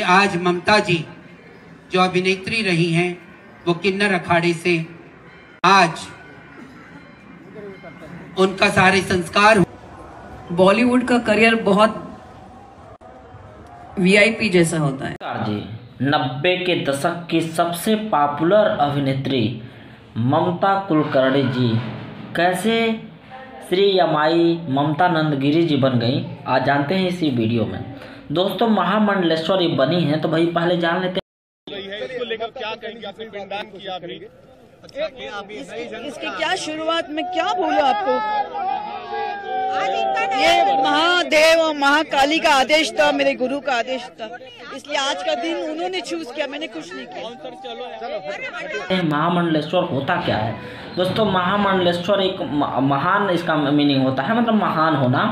आज ममता जी जो अभिनेत्री रही हैं वो किन्नर अखाड़े से आज उनका सारे संस्कार। बॉलीवुड का करियर बहुत वीआईपी जैसा होता है। जी 90 के दशक की सबसे पॉपुलर अभिनेत्री ममता कुलकर्णी जी कैसे श्री यमाई ममता नंदगिरी जी बन गई, आज जानते हैं इसी वीडियो में। दोस्तों महामंडलेश्वरी बनी है तो भाई पहले जान लेते हैं इसको लेकर क्या कहेंगे। आपने पिंडदान किया अभी, इसकी क्या शुरुआत में क्या बोलूं आपको, ये महादेव और महाकाली का आदेश था, मेरे गुरु का आदेश था, इसलिए आज का दिन उन्होंने चूज किया, मैंने कुछ नहीं किया। महामंडलेश्वर होता क्या है दोस्तों? महामंडलेश्वर एक महान, इसका मीनिंग होता है मतलब महान होना,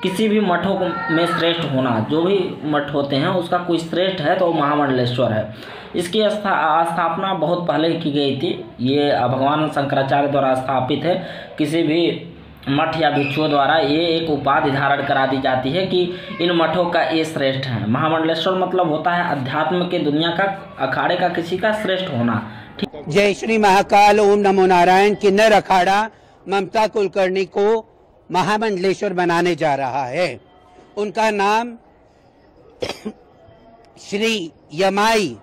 किसी भी मठों में श्रेष्ठ होना। जो भी मठ होते हैं उसका कोई श्रेष्ठ है तो महामंडलेश्वर है। इसकी स्थापना बहुत पहले की गई थी। ये भगवान शंकराचार्य द्वारा स्थापित है। किसी भी मठ या भिक्षुओं द्वारा ये एक उपाधि धारण करा दी जाती है कि इन मठों का ये श्रेष्ठ है। महामंडलेश्वर मतलब होता है अध्यात्म के दुनिया का, अखाड़े का किसी का श्रेष्ठ होना। जय श्री महाकाल, ओम नमो नारायण। किन्नर अखाड़ा ममता कुलकर्णी को महामंडलेश्वर बनाने जा रहा है। उनका नाम श्री यमाई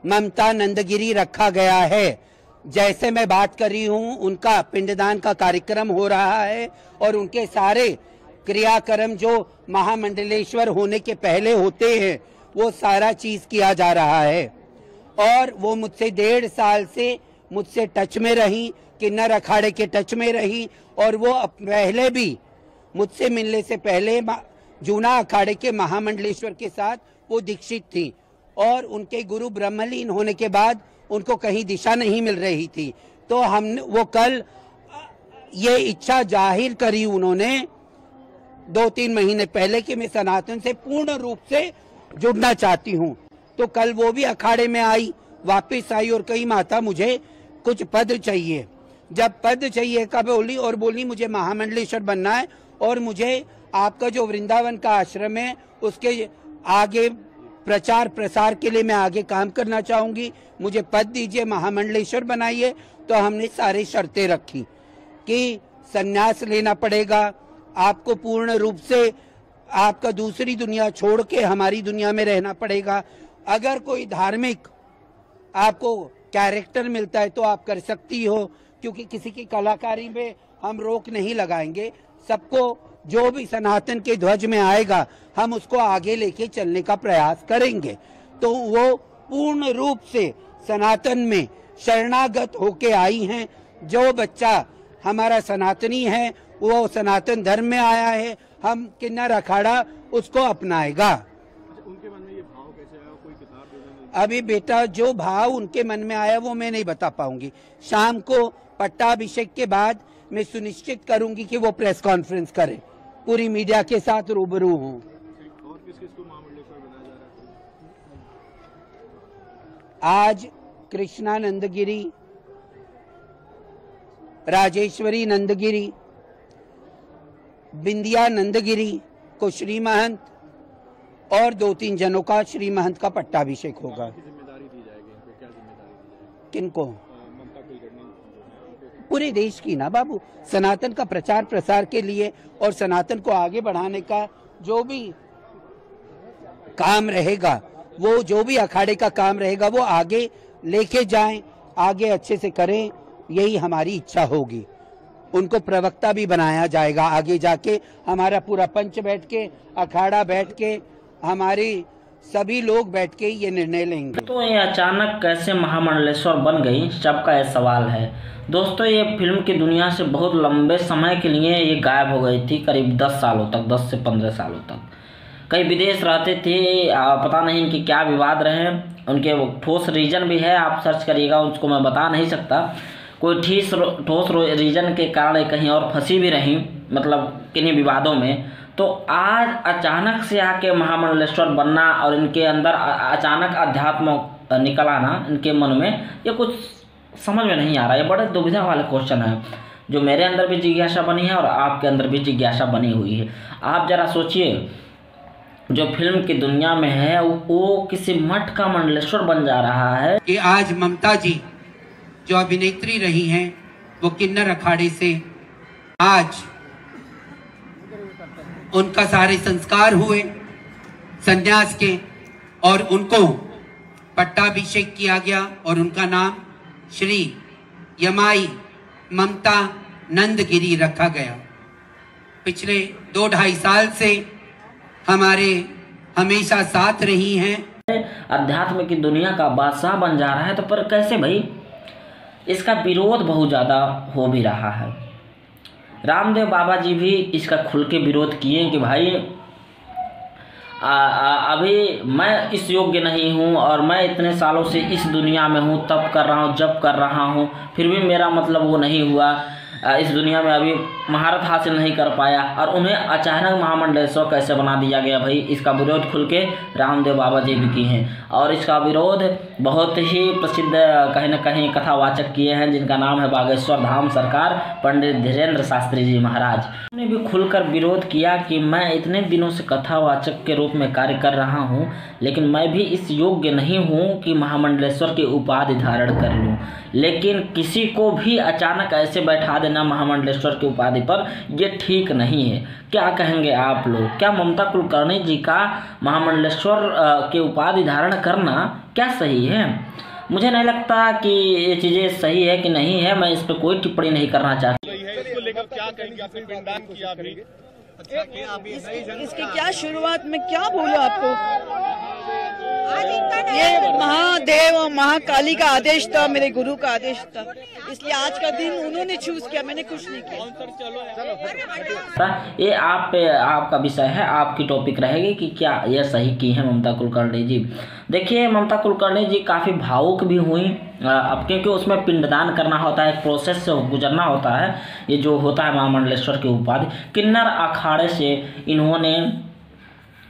ममता नंदगिरी रखा गया है। जैसे मैं बात कर रही हूँ उनका पिंडदान का कार्यक्रम हो रहा है और उनके सारे क्रियाक्रम जो महामंडलेश्वर होने के पहले होते हैं वो सारा चीज किया जा रहा है। और वो मुझसे 1.5 साल से मुझसे टच में रही, किन्नर अखाड़े के टच में रही, और वो पहले भी मुझसे मिलने से पहले जूना अखाड़े के महामंडलेश्वर के साथ वो दीक्षित थी। और उनके गुरु ब्रह्मलीन होने के बाद उनको कहीं दिशा नहीं मिल रही थी, तो हमने वो कल ये इच्छा जाहिर करी उन्होंने 2-3 महीने पहले कि मैं सनातन से पूर्ण रूप से जुड़ना चाहती हूँ। तो कल वो भी अखाड़े में आई, वापस आई और कही माता मुझे कुछ पद चाहिए। जब पद चाहिए का बोली और बोली मुझे महामंडलेश्वर बनना है और मुझे आपका जो वृंदावन का आश्रम है उसके आगे प्रचार प्रसार के लिए मैं आगे काम करना चाहूंगी, मुझे पद दीजिए, महामंडलेश्वर बनाइए। तो हमने सारी शर्तें रखी कि संन्यास लेना पड़ेगा, आपको पूर्ण रूप से आपका दूसरी दुनिया छोड़ के हमारी दुनिया में रहना पड़ेगा। अगर कोई धार्मिक आपको कैरेक्टर मिलता है तो आप कर सकती हो, क्योंकि किसी की कलाकारी में हम रोक नहीं लगाएंगे। सबको जो भी सनातन के ध्वज में आएगा हम उसको आगे लेके चलने का प्रयास करेंगे। तो वो पूर्ण रूप से सनातन में शरणागत होके आई हैं। जो बच्चा हमारा सनातनी है वो सनातन धर्म में आया है, हम किन्नर अखाड़ा उसको अपनाएगा। उनके मन में ये भाव कैसे आया? कोई किताब दे दें? अभी बेटा जो भाव उनके मन में आया वो मैं नहीं बता पाऊंगी। शाम को पट्टाभिषेक के बाद मैं सुनिश्चित करूंगी कि वो प्रेस कॉन्फ्रेंस करें, पूरी मीडिया के साथ रूबरू हूँ। और किस किस को महामंडलेश्वर बनाया जा रहा है? आज कृष्णा नंदगिरी, राजेश्वरी नंदगिरी, बिंदिया नंदगिरी को श्री महंत और 2-3 जनों का श्री महंत का पट्टाभिषेक होगा। जिम्मेदारी दी जाएगी इनको, क्या जिम्मेदारी दी जाएगी? किनको? ममता कुलकर्णी पूरे देश की ना बाबू, सनातन का प्रचार प्रसार के लिए और सनातन को आगे बढ़ाने का जो भी काम रहेगा, वो जो भी अखाड़े का काम रहेगा वो आगे लेके जाएं, आगे अच्छे से करें, यही हमारी इच्छा होगी। उनको प्रवक्ता भी बनाया जाएगा आगे जाके। हमारा पूरा पंच बैठ के, अखाड़ा बैठ के, हमारी सभी लोग बैठ के ये निर्णय लेंगे। तो ये अचानक कैसे महामंडलेश्वर बन गई, सबका ये सवाल है। दोस्तों ये फिल्म की दुनिया से बहुत लंबे समय के लिए ये गायब हो गई थी, करीब 10 सालों तक, 10 से 15 सालों तक। कई विदेश रहते थे, पता नहीं इनके क्या विवाद रहे। उनके ठोस रीजन भी है, आप सर्च करिएगा, उसको मैं बता नहीं सकता। कोई ठोस रीजन के कारण कहीं और फंसी भी रही, मतलब किन्हीं विवादों में। तो आज अचानक से आके महामंडलेश्वर बनना और इनके अंदर अचानक अध्यात्म निकल आना इनके मन में, ये कुछ समझ में नहीं आ रहा। ये बड़े दुविधा वाले क्वेश्चन है, जो मेरे अंदर भी जिज्ञासा बनी है और आपके अंदर भी जिज्ञासा बनी हुई है। आप जरा सोचिए, जो फिल्म की दुनिया में है वो किसी मठ का मंडलेश्वर बन जा रहा है कि आज ममता जी जो अभिनेत्री रही हैं वो किन्नर अखाड़े से आज उनका सारे संस्कार हुए संन्यास के और उनको पट्टाभिषेक किया गया और उनका नाम श्री यमाई ममता नंदगिरी रखा गया। पिछले 2-2.5 साल से हमारे हमेशा साथ रही हैं। अध्यात्म की दुनिया का बादशाह बन जा रहा है तो पर कैसे भाई? इसका विरोध बहुत ज़्यादा हो भी रहा है। रामदेव बाबा जी भी इसका खुल के विरोध किए कि भाई अभी मैं इस योग्य नहीं हूँ और मैं इतने सालों से इस दुनिया में हूँ, तब कर रहा हूँ, जब कर रहा हूँ, फिर भी मेरा मतलब वो नहीं हुआ, इस दुनिया में अभी महारत हासिल नहीं कर पाया और उन्हें अचानक महामंडलेश्वर कैसे बना दिया गया भाई? इसका विरोध खुल के रामदेव बाबा जी भी किए हैं और इसका विरोध बहुत ही प्रसिद्ध कहीं न कहीं कथावाचक किए हैं जिनका नाम है बागेश्वर धाम सरकार पंडित धीरेन्द्र शास्त्री जी महाराज। उन्होंने भी खुलकर विरोध किया कि मैं इतने दिनों से कथावाचक के रूप में कार्य कर रहा हूँ, लेकिन मैं भी इस योग्य नहीं हूँ कि महामंडलेश्वर की उपाधि धारण कर लूँ, लेकिन किसी को भी अचानक ऐसे बैठा देना महामंडलेश्वर की उपाधि पर ये ठीक नहीं है। क्या कहेंगे आप लोग? क्या ममता कुलकर्णी जी का महामंडलेश्वर के उपाधि धारण करना क्या सही है? मुझे नहीं लगता कि ये चीज़ें सही है कि नहीं है। मैं इस पर कोई टिप्पणी नहीं करना चाहता। इसको लेकर क्या कहेंगे? आपने पिंडदान किया अभी, इसकी क्या शुरुआत में क्या बोलूं आपको? ये महादेव और महाकाली का आदेश था, मेरे गुरु का आदेश था, इसलिए आज का दिन उन्होंने चूज किया, मैंने कुछ नहीं किया। ये आपका विषय है, आपकी टॉपिक रहेगी कि क्या यह सही की है ममता कुलकर्णी जी। देखिए ममता कुलकर्णी जी काफ़ी भावुक भी हुई अब, क्योंकि उसमें पिंडदान करना होता है, एक प्रोसेस से गुजरना होता है। ये जो होता है महामंडलेश्वर की उपाधि, किन्नर अखाड़े से इन्होंने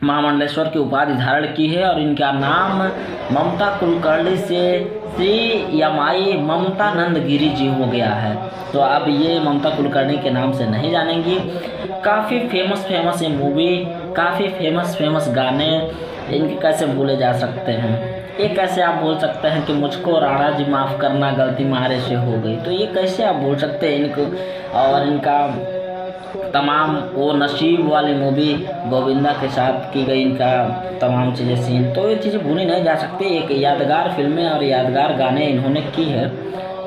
महामंडलेश्वर की उपाधि धारण की है और इनका नाम ममता कुलकर्णी से श्री यमाई ममता नंदगिरी जी हो गया है। तो अब ये ममता कुलकर्णी के नाम से नहीं जानेंगी। काफ़ी फेमस ये मूवी, काफ़ी फेमस गाने, इनके कैसे भूले जा सकते हैं? ये कैसे आप बोल सकते हैं कि मुझको राणा जी माफ़ करना गलती मारे से हो गई? तो ये कैसे आप बोल सकते हैं इनको? और इनका तमाम वो नसीब वाली मूवी गोविंदा के साथ की गई, इनका तमाम चीज़ें सीन, तो ये चीज़ें भूली नहीं जा सकती। एक यादगार फिल्में और यादगार गाने इन्होंने की है,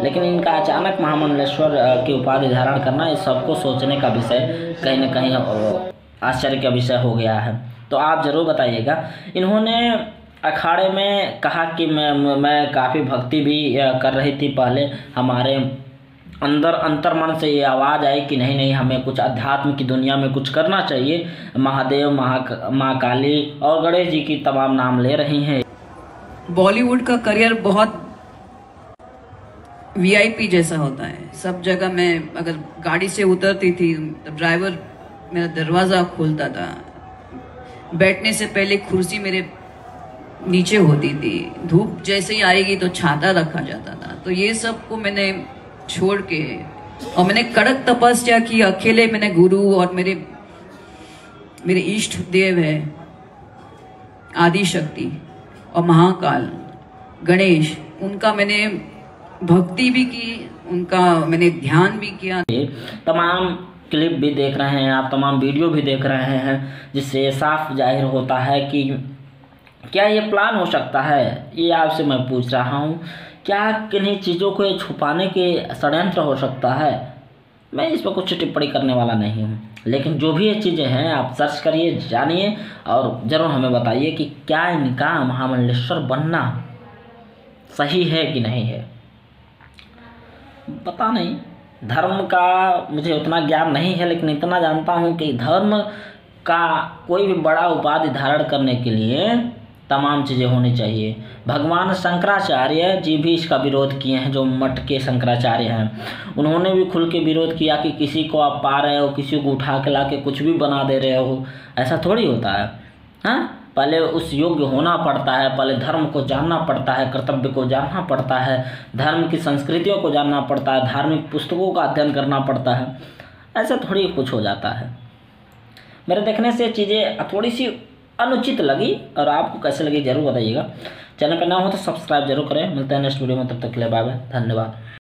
लेकिन इनका अचानक महामंडलेश्वर की उपाधि धारण करना इस सबको सोचने का विषय, कहीं न कहीं आश्चर्य का विषय हो गया है। तो आप ज़रूर बताइएगा। इन्होंने अखाड़े में कहा कि मैं काफ़ी भक्ति भी कर रही थी पहले, हमारे अंदर अंतर्मन से ये आवाज़ आई कि नहीं हमें कुछ अध्यात्म की दुनिया में कुछ करना चाहिए। महादेव, माँ काली और गणेश जी की तमाम नाम ले रही हैं। बॉलीवुड का करियर बहुत वीआईपी जैसा होता है। सब जगह मैं अगर गाड़ी से उतरती थी तो ड्राइवर मेरा दरवाज़ा खोलता था, बैठने से पहले कुर्सी मेरे नीचे होती थी, धूप जैसे ही आएगी तो छाता रखा जाता था। तो ये सब को मैंने छोड़ के और मैंने कड़क तपस्या की अकेले। मैंने गुरु और मेरे इष्ट देव है आदि शक्ति और महाकाल गणेश, उनका मैंने भक्ति भी की, उनका मैंने ध्यान भी किया। तमाम क्लिप भी देख रहे हैं आप, तमाम वीडियो भी देख रहे हैं, जिससे साफ जाहिर होता है कि क्या ये प्लान हो सकता है? ये आपसे मैं पूछ रहा हूँ, क्या किन्हीं चीज़ों को छुपाने के षड्यंत्र हो सकता है? मैं इस पर कुछ टिप्पणी करने वाला नहीं हूँ, लेकिन जो भी ये चीज़ें हैं आप सर्च करिए, जानिए और ज़रूर हमें बताइए कि क्या इनका महामंडलेश्वर बनना सही है कि नहीं है। पता नहीं, धर्म का मुझे उतना ज्ञान नहीं है, लेकिन इतना जानता हूँ कि धर्म का कोई भी बड़ा उपाधि धारण करने के लिए तमाम चीज़ें होनी चाहिए। भगवान शंकराचार्य जी भी इसका विरोध किए हैं, जो मठ के शंकराचार्य हैं, उन्होंने भी खुल के विरोध किया कि किसी को आप पा रहे हो, किसी को उठा के ला के कुछ भी बना दे रहे हो, ऐसा थोड़ी होता है। हाँ, पहले उस योग्य होना पड़ता है, पहले धर्म को जानना पड़ता है, कर्तव्य को जानना पड़ता है, धर्म की संस्कृतियों को जानना पड़ता है, धार्मिक पुस्तकों का अध्ययन करना पड़ता है। ऐसा थोड़ी कुछ हो जाता है। मेरे देखने से चीज़ें थोड़ी सी अनुचित लगी, और आपको कैसे लगी जरूर बताइएगा। चैनल पर ना हो तो सब्सक्राइब जरूर करें। मिलते हैं नेक्स्ट वीडियो में, तब तक के लिए बाय बाय, धन्यवाद।